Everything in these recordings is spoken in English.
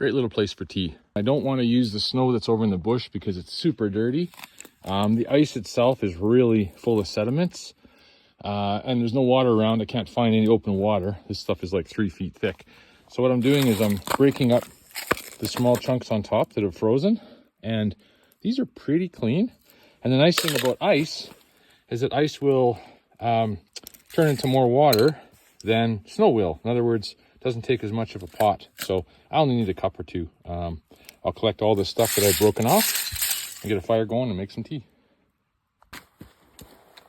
Great little place for tea. I don't want to use the snow that's over in the bush because it's super dirty. The ice itself is really full of sediments. And there's no water around. I can't find any open water. This stuff is like 3 feet thick. So what I'm doing is I'm breaking up the small chunks on top that have frozen. And these are pretty clean. And the nice thing about ice is that ice will turn into more water than snow will. In other words, it doesn't take as much of a pot. So I only need a cup or two. I'll collect all this stuff that I've broken off and get a fire going and make some tea.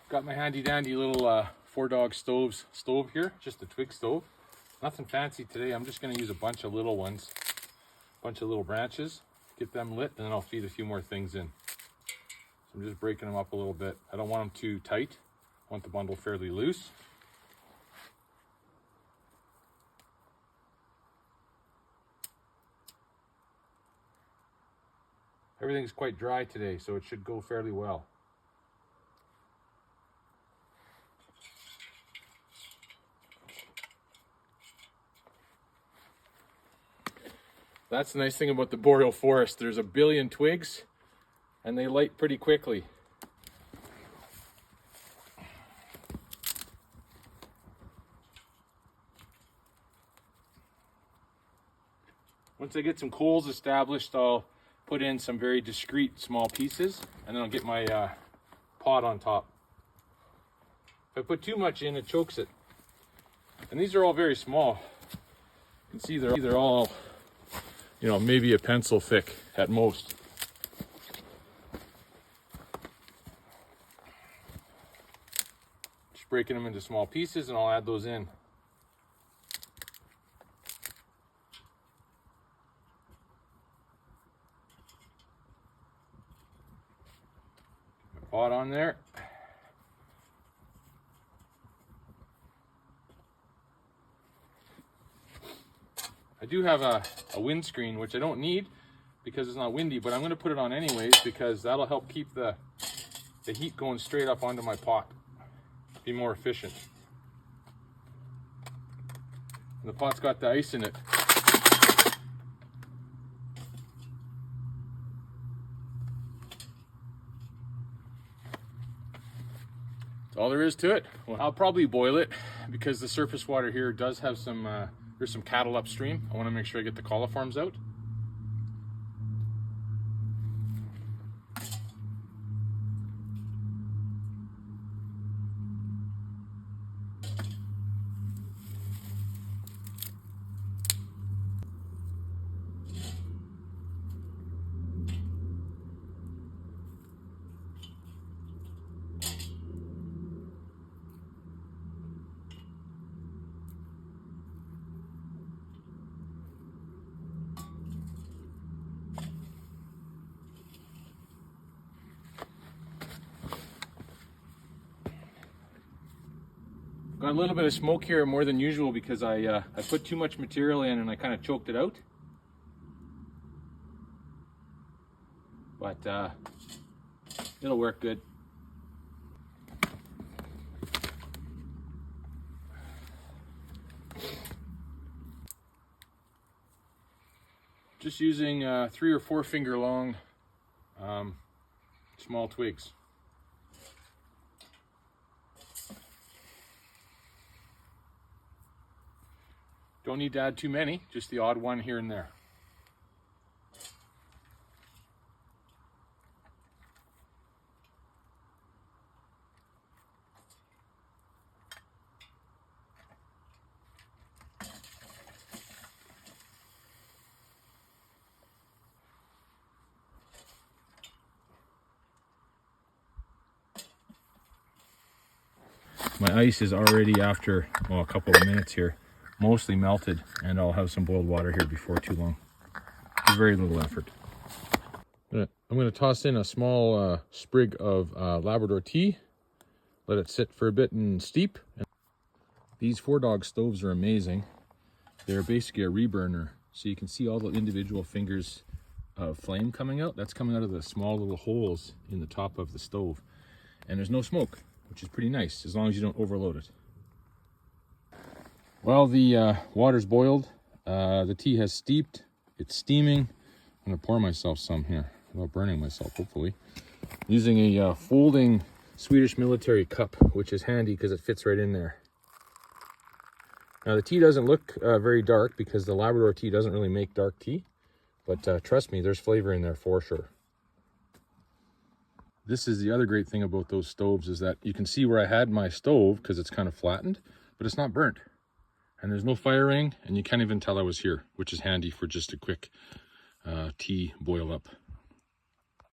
Got my handy dandy little 4-dog stove here, just a twig stove. Nothing fancy today. I'm just going to use a bunch of little ones, a bunch of little branches, get them lit, and then I'll feed a few more things in. So I'm just breaking them up a little bit. I don't want them too tight. I want the bundle fairly loose. Everything's quite dry today, so it should go fairly well. That's the nice thing about the boreal forest. There's a billion twigs and they light pretty quickly. Once I get some coals established, I'll put in some very discreet small pieces and then I'll get my pot on top. If I put too much in, it chokes it. And these are all very small. You can see they're all, you know, maybe a pencil thick at most. Just breaking them into small pieces and I'll add those in. Pot on there. I do have a windscreen, which I don't need because it's not windy, but I'm going to put it on anyways because that'll help keep the heat going straight up onto my pot. Be more efficient. And the pot's got the ice in it. That's all there is to it. Well, I'll probably boil it because the surface water here does have some there's some cattle upstream. I want to make sure I get the coliforms out. Got a little bit of smoke here, more than usual, because I put too much material in and I kind of choked it out. But it'll work good. Just using 3 or 4 finger long small twigs. Don't need to add too many, just the odd one here and there. My ice is already, after a couple of minutes here, mostly melted, and I'll have some boiled water here before too long. Very little effort. I'm going to toss in a small sprig of Labrador tea, let it sit for a bit and steep. These 4-dog stoves are amazing. They're basically a reburner, so you can see all the individual fingers of flame coming out. That's coming out of the small little holes in the top of the stove, and there's no smoke, which is pretty nice as long as you don't overload it. Well, the water's boiled, the tea has steeped, It's steaming. I'm gonna pour myself some here without burning myself, hopefully. Using a folding Swedish military cup, which is handy because it fits right in there. Now the tea doesn't look very dark because the Labrador tea doesn't really make dark tea, but trust me, there's flavor in there for sure. This is the other great thing about those stoves, is that you can see where I had my stove because it's kind of flattened, but it's not burnt. And there's no fire ring, and you can't even tell I was here, which is handy for just a quick tea boil up.